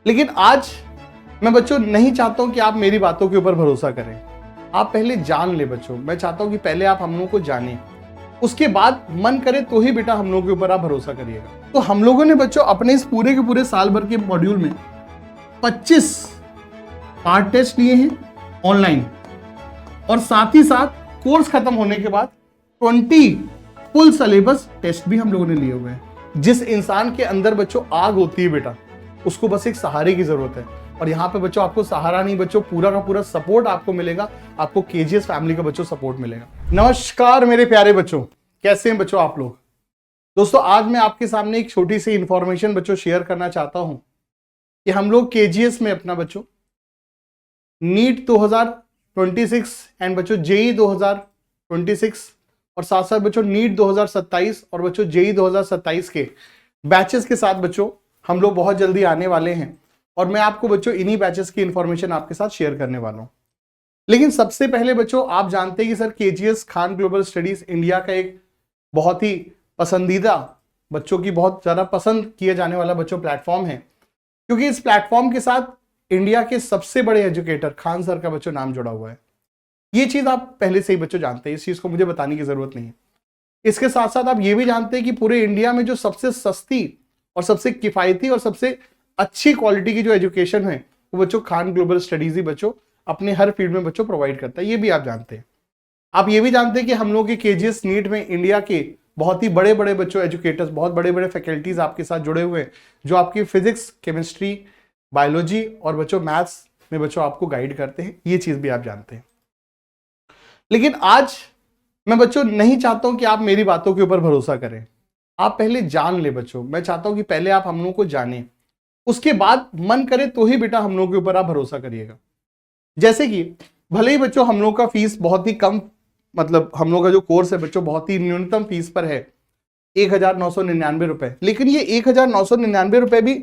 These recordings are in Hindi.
लेकिन आज मैं बच्चों नहीं चाहता हूं कि आप मेरी बातों के ऊपर भरोसा करें। आप पहले जान ले बच्चों। मैं चाहता हूं कि पहले आप हम लोगों को जानें, उसके बाद मन करे तो ही बेटा हम लोगों के ऊपर आप भरोसा करिएगा। तो हम लोगों ने बच्चों अपने इस पूरे के पूरे साल भर के मॉड्यूल में 25 पार्ट टेस्ट लिए हैं ऑनलाइन, और साथ ही साथ कोर्स खत्म होने के बाद 20 फुल सिलेबस टेस्ट भी हम लोगों ने लिए हुए हैं। जिस इंसान के अंदर बच्चों आग होती है बेटा, उसको बस एक सहारे की जरूरत है। और यहाँ पे बच्चों आपको सहारा नहीं बच्चों, पूरा का पूरा सपोर्ट आपको मिलेगा। आपको केजीएस फैमिली का बच्चों सपोर्ट मिलेगा। नमस्कार मेरे प्यारे बच्चों, कैसे हैं बच्चों आप लोग। दोस्तों आज मैं आपके सामने एक छोटी सी इंफॉर्मेशन बच्चों शेयर करना चाहता हूं कि हम लोग केजीएस में अपना बच्चों नीट 2026 एंड बच्चों जेई 2026 और साथ साथ बच्चों नीट 2027 और बच्चों जेई 2027 के बैचेस के साथ बच्चों हम लोग बहुत जल्दी आने वाले हैं। और मैं आपको बच्चों इन्हीं बैचेस की इंफॉर्मेशन आपके साथ शेयर करने वाला हूं। लेकिन सबसे पहले बच्चों आप जानते हैं कि sir KGS Khan global studies India का एक बहुत ही पसंदीदा, बच्चों की बहुत ज्यादा पसंद किए जाने वाला बच्चों प्लेटफॉर्म है, क्योंकि इस प्लेटफॉर्म के साथ इंडिया के सबसे बड़े एजुकेटर खान सर का बच्चों नाम जुड़ा हुआ है। ये चीज आप पहले से ही बच्चों जानते हैं, इस चीज को मुझे बताने की जरूरत नहीं है। इसके साथ साथ आप ये भी जानते हैं कि पूरे इंडिया में जो सबसे सस्ती और सबसे किफायती और सबसे अच्छी क्वालिटी की जो एजुकेशन है वो बच्चों खान ग्लोबल स्टडीज ही बच्चों अपने हर फील्ड में बच्चों प्रोवाइड करता है। ये भी आप जानते हैं। आप ये भी जानते हैं कि हम लोग के केजीएस नीट में इंडिया के बहुत ही बड़े बड़े बच्चों एजुकेटर्स, बहुत बड़े बड़े फैकल्टीज आपके साथ जुड़े हुए हैं, जो आपकी फिजिक्स, केमिस्ट्री, बायोलॉजी और बच्चों मैथ्स में बच्चों आपको गाइड करते हैं। ये चीज भी आप जानते हैं। लेकिन आज मैं बच्चों नहीं चाहता हूं कि आप मेरी बातों के ऊपर भरोसा करें। आप पहले जान ले बच्चों। मैं चाहता हूं कि पहले आप हम लोगों को जानें, उसके बाद मन करे तो ही बेटा हम लोगों के ऊपर आप भरोसा करिएगा। जैसे कि भले ही बच्चों हम लोग का फीस बहुत ही कम, मतलब हम लोग का जो कोर्स है बच्चों बहुत ही न्यूनतम फीस पर है 1999 रुपए, लेकिन ये 1999 रुपए भी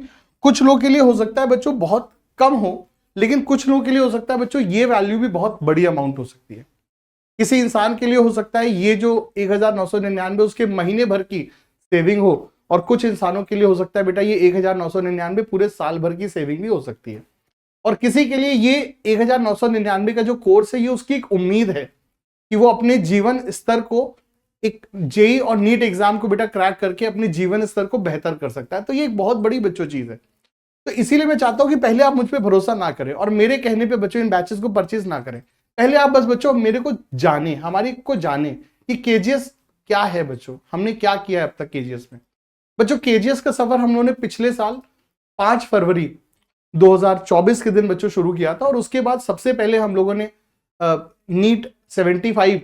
कुछ लोग के लिए हो सकता है बच्चों बहुत कम हो, लेकिन कुछ लोगों के लिए हो सकता है बच्चों ये वैल्यू भी बहुत बड़ी अमाउंट हो सकती है। किसी इंसान के लिए हो सकता है ये जो 1999 उसके महीने भर की सेविंग हो, और कुछ इंसानों के लिए हो सकता है बेटा ये 1999 पूरे साल भर की सेविंग भी हो सकती है। और किसी के लिए ये 1999 का जो कोर्स है ये उसकी एक उम्मीद है कि वो अपने जीवन स्तर को एक जेई और नीट एग्जाम को बेटा क्रैक करके अपने जीवन स्तर को बेहतर कर सकता है। तो ये एक बहुत बड़ी बच्चों चीज है। तो इसीलिए मैं चाहता हूं कि पहले आप मुझ पर भरोसा ना करें और मेरे कहने पे बच्चों इन बैचेस को परचेज ना करें। पहले आप बस बच्चों मेरे को जाने, हमारी को जाने कि केजीएस क्या है बच्चों, हमने क्या किया है अब तक केजीएस में। बच्चों केजीएस का सफर हम लोगों ने पिछले साल 5 फरवरी 2024 के दिन बच्चों शुरू किया था, और उसके बाद सबसे पहले हम लोगों ने नीट 75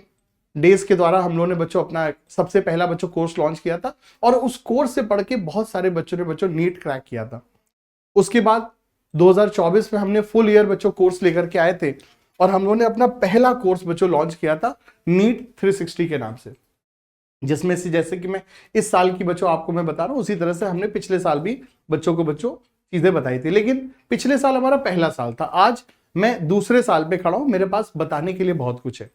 डेज के द्वारा हम लोगों ने बच्चों अपना सबसे पहला बच्चों कोर्स लॉन्च किया था, और उस कोर्स से पढ़ के बहुत सारे बच्चों ने बच्चों नीट क्रैक किया था। उसके बाद 2024 में हमने फुल ईयर बच्चों कोर्स लेकर के आए थे, और हम लोगों ने अपना पहला कोर्स बच्चों लॉन्च किया था नीट 360 के नाम से, जिसमें से जैसे कि मैं इस साल की बच्चों आपको मैं बता रहा हूं, उसी तरह से हमने पिछले साल भी बच्चों को बच्चों चीजें बताई थी। लेकिन पिछले साल हमारा पहला साल था, आज मैं दूसरे साल पे खड़ा हूं, मेरे पास बताने के लिए बहुत कुछ है।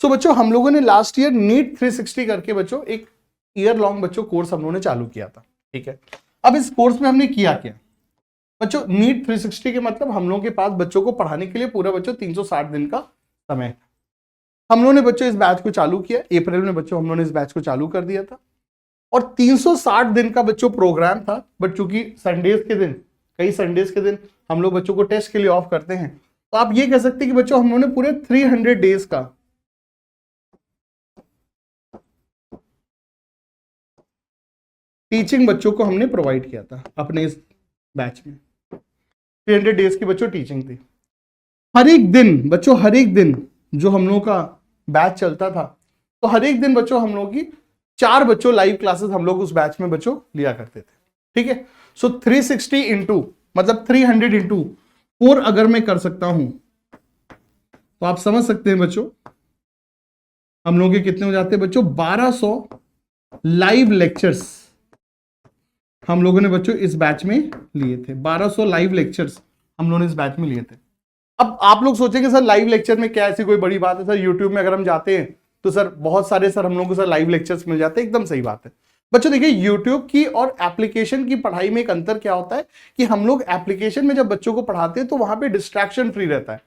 तो बच्चों हम लोगों ने लास्ट ईयर नीट 360 करके बच्चों एक ईयर लॉन्ग बच्चों कोर्स हम लोगों ने चालू किया था। ठीक है, अब इस कोर्स में हमने किया क्या बच्चों, नीट 360 के मतलब हम लोगों के पास बच्चों को पढ़ाने के लिए पूरा बच्चों 360 दिन का समय। हम लोगों ने बच्चों इस बैच को चालू किया अप्रैल में, बच्चों हम लोगों ने इस बैच को चालू कर दिया था, और 360 दिन का बच्चों प्रोग्राम था। बट चूंकि संडेज के दिन, कई संडेज के दिन हम लोग बच्चों को टेस्ट के लिए ऑफ करते हैं, तो आप ये कह सकते हैं कि बच्चों हम लोगों ने पूरे 300 डेज का टीचिंग बच्चों को हमने प्रोवाइड किया था अपने इस बैच में। 300 डेज की बच्चों टीचिंग थी। हर एक दिन बच्चों, हर एक दिन जो हम लोगों का बैच चलता था, तो हर एक दिन बच्चों हम लोगों की 4 बच्चों लाइव क्लासेस हम लोग उस बैच में बच्चों लिया करते थे। ठीक है, सो 360 इंटू मतलब 300 इंटू 4 अगर मैं कर सकता हूं तो आप समझ सकते हैं बच्चों हम लोग के कितने हो जाते हैं बच्चों, 1200 लाइव लेक्चर्स हम लोगों ने बच्चों इस बैच में लिए थे। 1200 लाइव लेक्चर्स हम लोगों ने इस बैच में लिए थे। अब आप लोग सोचेंगे सर लाइव लेक्चर में क्या ऐसी कोई बड़ी बात है, सर यूट्यूब में अगर हम जाते हैं तो सर बहुत सारे सर हम लोगों को सर लाइव लेक्चर्स मिल जाते हैं। एकदम सही बात है, बच्चों देखिए यूट्यूब की और एप्लीकेशन की पढ़ाई में एक अंतर क्या होता है कि हम लोग एप्लीकेशन में जब बच्चों को पढ़ाते हैं तो वहां पे डिस्ट्रैक्शन फ्री रहता है।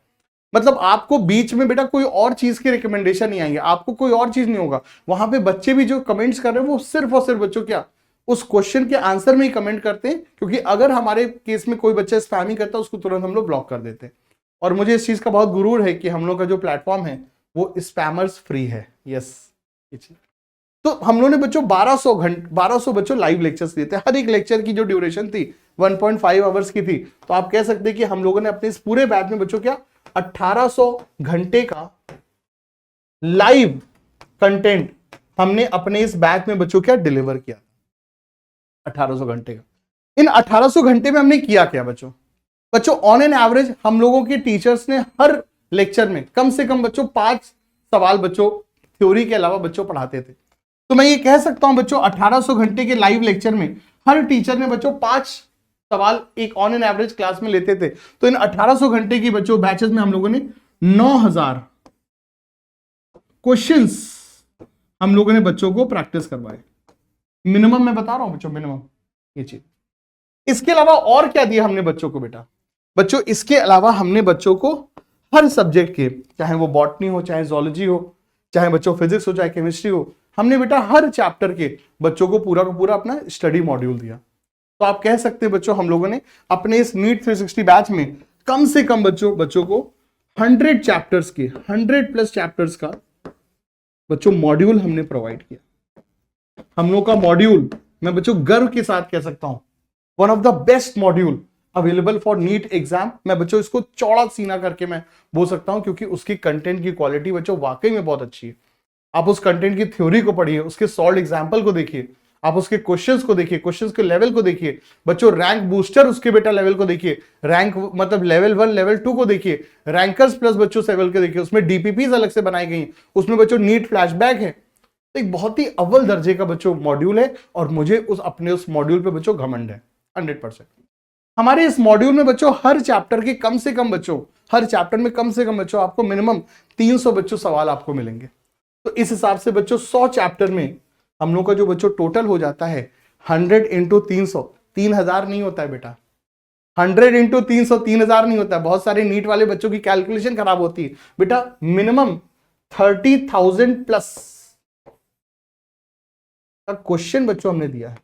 मतलब आपको बीच में बेटा कोई और चीज के रिकमेंडेशन नहीं आएंगे, आपको कोई और चीज नहीं होगा। वहां पे बच्चे भी जो कमेंट्स कर रहे हैं वो सिर्फ और सिर्फ बच्चों क्या उस क्वेश्चन के आंसर में ही कमेंट करते हैं, क्योंकि अगर हमारे केस में कोई बच्चा स्पैमिंग करता है उसको तुरंत हम लोग ब्लॉक कर देते हैं। और मुझे इस चीज का बहुत गुरूर है कि हम लोग का जो प्लेटफॉर्म है वो स्पैमर्स फ्री है। यस, तो हम लोगों ने बच्चों 1200 बच्चों लाइव लेक्चर्स दिए थे। हर एक लेक्चर की जो ड्यूरेशन थी 1.5 आवर्स की थी। तो आप कह सकते हैं कि हम लोगों ने अपने इस पूरे बैच में बच्चों क्या 1800 घंटे का लाइव कंटेंट हमने अपने इस बैच में बच्चों क्या डिलीवर किया। 1800 घंटे का। इन 1800 घंटे में हमने किया क्या बच्चों? बच्चों ऑन एन एवरेज हम लोगों के टीचर्स ने हर लेक्चर में कम से कम बच्चों 5 सवाल बच्चों थ्योरी के अलावा बच्चों पढ़ाते थे। तो मैं ये कह सकता हूं बच्चों 1800 घंटे के लाइव लेक्चर में हर टीचर ने बच्चों 5 सवाल एक ऑन एन एवरेज क्लास में लेते थे। तो इन 1800 घंटे की बच्चों बैचेस में हम लोगों ने 9000 क्वेश्चंस हम लोगों ने बच्चों को प्रैक्टिस करवाए। मिनिमम मैं बता रहा हूं बच्चों, मिनिमम ये चीज। इसके अलावा और क्या दिया हमने बच्चों को बेटा? बच्चों इसके अलावा हमने बच्चों को हर सब्जेक्ट के, चाहे वो बॉटनी हो, चाहे जोलॉजी हो, चाहे बच्चों फिजिक्स हो, चाहे केमिस्ट्री हो, हमने बेटा हर चैप्टर के बच्चों को पूरा का पूरा अपना स्टडी मॉड्यूल दिया। तो आप कह सकते हैं बच्चों हम लोगों ने अपने इस नीट 360 बैच में कम से कम बच्चों को 100 चैप्टर्स के 100+ चैप्टर्स का बच्चों मॉड्यूल हमने प्रोवाइड किया। हम लोग का मॉड्यूल मैं बच्चों गर्व के साथ कह सकता हूं one of the best module available for NEET exam. मैं बच्चों इसको चौड़ा सीना करके मैं बोल सकता हूं, क्योंकि उसकी कंटेंट की क्वालिटी बच्चों वाकई में बहुत अच्छी है। आप उस कंटेंट की थ्योरी को पढ़िए, उसके सॉल्व एग्जाम्पल को देखिए, आप उसके क्वेश्चंस को देखिए, क्वेश्चंस के लेवल को देखिए बच्चों, रैंक बूस्टर उसके बेटा लेवल को देखिए, रैंक मतलब लेवल 1 लेवल 2 को देखिए, रैंकर्स प्लस बच्चों लेवल को देखिए, उसमें डीपीपीज अलग से बनाई गई, उसमें बच्चों नीट फ्लैशबैक है। तो एक बहुत ही अव्वल दर्जे का बच्चों मॉड्यूल है और मुझे उस मॉड्यूल पे बच्चों घमंड है 100%। हमारे इस मॉड्यूल में बच्चों हर चैप्टर के कम से कम बच्चों हर चैप्टर में कम से कम बच्चों आपको मिनिमम 300 बच्चों सवाल आपको मिलेंगे। तो इस हिसाब से बच्चों 100 चैप्टर में हम लोग का जो बच्चों टोटल हो जाता है 100 × 300 3000 नहीं होता है बेटा। 100 × 300 3000 नहीं होता है। बहुत सारे नीट वाले बच्चों की कैलकुलेशन खराब होती है बेटा। मिनिमम 30,000+ का क्वेश्चन बच्चों हमने दिया है।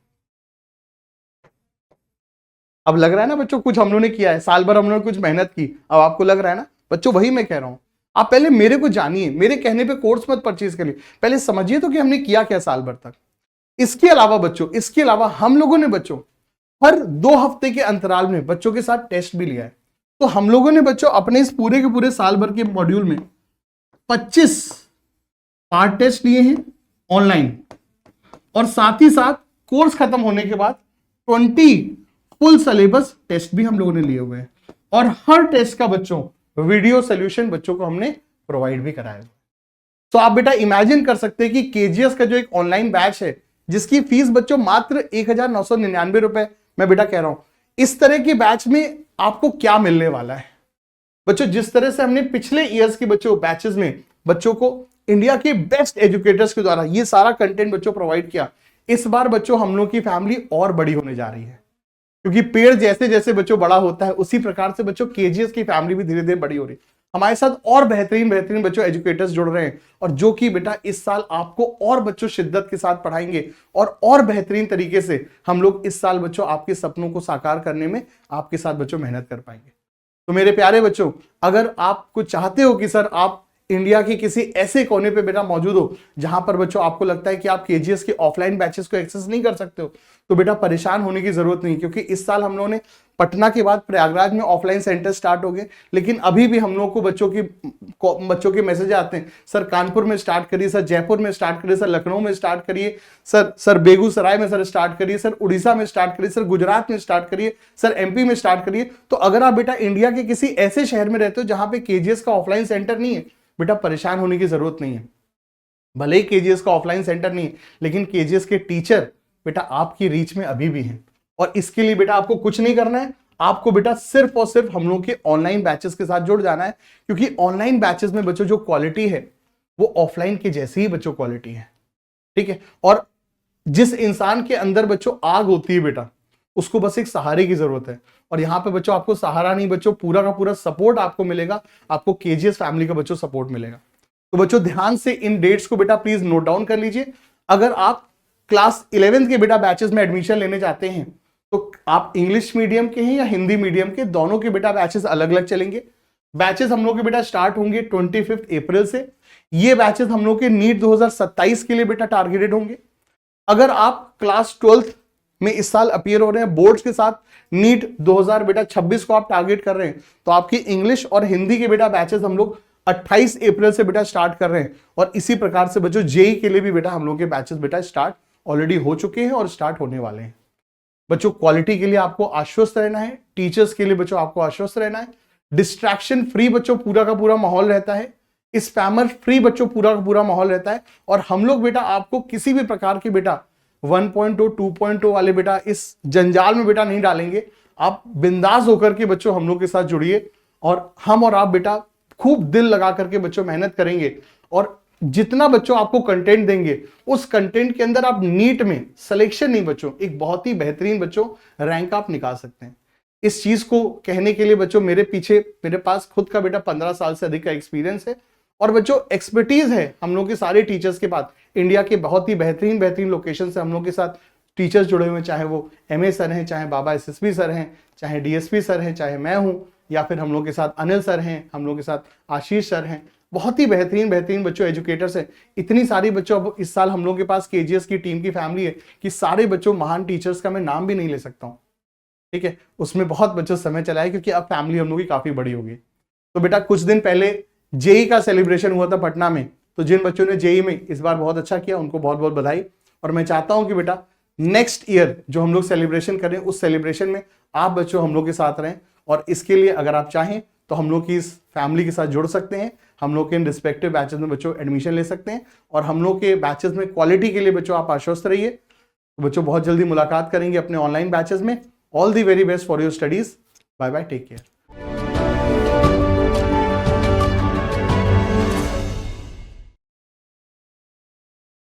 अब लग रहा है ना बच्चों कुछ हम लोगों ने किया है, साल भर हम लोगों ने कुछ मेहनत की, अब आपको लग रहा है ना बच्चों? वही मैं कह रहा हूं, आप पहले मेरे को जानिए, मेरे कहने पे कोर्स मत परचेज करिए, पहले समझिए तो कि हमने किया क्या साल भर तक। इसके अलावा हम लोगों ने बच्चों हर 2 हफ्ते के अंतराल में बच्चों के साथ टेस्ट भी लिया है। तो हम लोगों ने बच्चों अपने इस पूरे के पूरे साल भर के मॉड्यूल में 25 पार्ट टेस्ट लिए हैं ऑनलाइन, और साथ ही साथ कोर्स खत्म होने के बाद 20 फुल सिलेबस टेस्ट भी हम लोगों ने लिए हुए हैं, और हर टेस्ट का बच्चों वीडियो सोल्यूशन बच्चों को हमने प्रोवाइड भी कराया। तो आप बेटा इमेजिन कर सकते हैं कि केजीएस का जो एक ऑनलाइन बैच है जिसकी फीस बच्चों मात्र 1999 रुपए, मैं बेटा कह रहा हूं इस तरह के बैच में आपको क्या मिलने वाला है बच्चों। जिस तरह से हमने पिछले ईयर्स के बच्चों बैचेस में बच्चों को इंडिया के बेस्ट एजुकेटर्स के द्वारा ये सारा कंटेंट बच्चों प्रोवाइड किया, इस बार बच्चों हम लोग की फैमिली और बड़ी होने जा रही है, क्योंकि पेड़ जैसे जैसे बच्चों बड़ा होता है उसी प्रकार से बच्चों केजीएस की फैमिली भी धीरे धीरे बड़ी हो रही है। हमारे साथ और बेहतरीन बच्चों एजुकेटर्स जुड़ रहे हैं, और जो कि बेटा इस साल आपको और बच्चों शिद्दत के साथ पढ़ाएंगे, और बेहतरीन तरीके से हम लोग इस साल बच्चों आपके सपनों को साकार करने में आपके साथ बच्चों मेहनत कर पाएंगे। तो मेरे प्यारे बच्चों, अगर आप कुछ चाहते हो कि सर आप इंडिया के किसी ऐसे कोने पे बेटा मौजूद हो जहां पर बच्चों आपको लगता है कि आप केजीएस के ऑफलाइन बैचेस को एक्सेस नहीं कर सकते हो, तो बेटा परेशान होने की जरूरत नहीं, क्योंकि इस साल हम लोगों ने पटना के बाद प्रयागराज में ऑफलाइन सेंटर स्टार्ट हो गए, लेकिन अभी भी हम लोगों को बच्चों के मैसेज आते हैं, सर कानपुर में स्टार्ट करिए, सर जयपुर में स्टार्ट करिए, सर लखनऊ में स्टार्ट करिए, सर बेगूसराय में सर स्टार्ट करिए, सर उड़ीसा में स्टार्ट करिए, सर गुजरात में स्टार्ट करिए, सर एमपी में स्टार्ट करिए। तो अगर आप बेटा इंडिया के किसी ऐसे शहर में रहते हो जहां पे केजीएस का ऑफलाइन सेंटर नहीं है, बेटा परेशान होने की जरूरत नहीं है। भले ही केजीएस का ऑफलाइन सेंटर नहीं है, लेकिन केजीएस के टीचर बेटा आपकी रीच में अभी भी हैं, और इसके लिए बेटा आपको कुछ नहीं करना है, आपको बेटा सिर्फ और सिर्फ हम लोग के ऑनलाइन बैचेस के साथ जुड़ जाना है, क्योंकि ऑनलाइन बैचेस में बच्चों जो क्वालिटी है वो ऑफलाइन के जैसी ही बच्चों क्वालिटी है, ठीक है। और जिस इंसान के अंदर बच्चों आग होती है बेटा, उसको बस एक सहारे की जरूरत है। और यहाँ पे बच्चों आपको सहारा नहीं बच्चों, पूरा का पूरा सपोर्ट आपको मिलेगा, आपको केजीएस फैमिली का बच्चों सपोर्ट मिलेगा। तो बच्चों ध्यान से इन डेट्स को बेटा प्लीज नोट डाउन कर लीजिए। अगर आप क्लास 11th के बेटा बैचेस में एडमिशन लेने चाहते हैं तो आप इंग्लिश मीडियम के हैं या हिंदी मीडियम के, दोनों के बेटा बैचेस अलग अलग चलेंगे। बैचेस हम लोग के बेटा स्टार्ट होंगे 25 अप्रैल से। ये बैचेस हम लोग के नीट 2027 के लिए बेटा टारगेटेड होंगे। अगर आप क्लास 12th में इस साल अपीयर हो रहे हैं बोर्ड्स के साथ, नीट 2026 को आप टारगेट कर रहे हैं, तो आपकी इंग्लिश और हिंदी के बेटा बैचेस हम लोग 28 अप्रैल से बेटा स्टार्ट कर रहे हैं। और इसी प्रकार से बच्चों जेई के लिए भी बेटा हम लोग के बैचेस बेटा स्टार्ट ऑलरेडी हो चुके हैं और स्टार्ट होने वाले हैं। बच्चों क्वालिटी के लिए आपको आश्वस्त रहना है, टीचर्स के लिए बच्चों आपको आश्वस्त रहना है। डिस्ट्रैक्शन फ्री बच्चों पूरा का पूरा माहौल रहता है, स्पैमर फ्री बच्चों पूरा का पूरा माहौल रहता है। और हम लोग बेटा आपको किसी भी प्रकार के बेटा 1.0 2.0 वाले बेटा इस जंजाल में बेटा नहीं डालेंगे। आप बिंदास होकर के बच्चों हम लोग के साथ जुड़िए और हम और आप बेटा खूब दिल लगा करके बच्चों मेहनत करेंगे। और जितना बच्चों आपको कंटेंट देंगे उस कंटेंट के अंदर आप नीट में सिलेक्शन नहीं बच्चों, एक बहुत ही बेहतरीन बच्चों रैंक आप निकाल सकते हैं। इस चीज को कहने के लिए बच्चों मेरे पास खुद का बेटा 15 साल से अधिक का एक्सपीरियंस है और बच्चों एक्सपर्टीज है हम लोग के सारे टीचर्स के पास। इंडिया के बहुत ही बेहतरीन लोकेशन से हम लोग के साथ टीचर्स जुड़े हुए हैं, चाहे वो एमए सर हैं, चाहे बाबा एसएसपी सर हैं, चाहे डीएसपी सर हैं, चाहे मैं हूं, या फिर हम लोग के साथ अनिल सर हैं, हम लोग के साथ आशीष सर हैं। बहुत ही बेहतरीन बच्चों एजुकेटर्स हैं। इतनी सारी बच्चों अब इस साल हम लोग के पास केजीएस की टीम की फैमिली है कि सारे बच्चों महान टीचर्स का मैं नाम भी नहीं ले सकता हूँ, ठीक है। उसमें बहुत बच्चों समय चला है क्योंकि अब फैमिली हम लोग की काफी बड़ी होगी। तो बेटा कुछ दिन पहले जेई का सेलिब्रेशन हुआ था पटना में, तो जिन बच्चों ने जेई में इस बार बहुत अच्छा किया उनको बहुत बहुत बधाई। और मैं चाहता हूं कि बेटा नेक्स्ट ईयर जो हम लोग सेलिब्रेशन करें उस सेलिब्रेशन में आप बच्चों हम लोग के साथ रहें। और इसके लिए अगर आप चाहें तो हम लोग की इस फैमिली के साथ जुड़ सकते हैं, हम लोग के इन रिस्पेक्टिव बैचेस में बच्चों एडमिशन ले सकते हैं। और हम लोग के बैचेस में क्वालिटी के लिए बच्चों आप आश्वस्त रहिए। बच्चों बहुत जल्दी मुलाकात करेंगे अपने ऑनलाइन बैचेस में। All the very best for your studies. Bye bye, take care.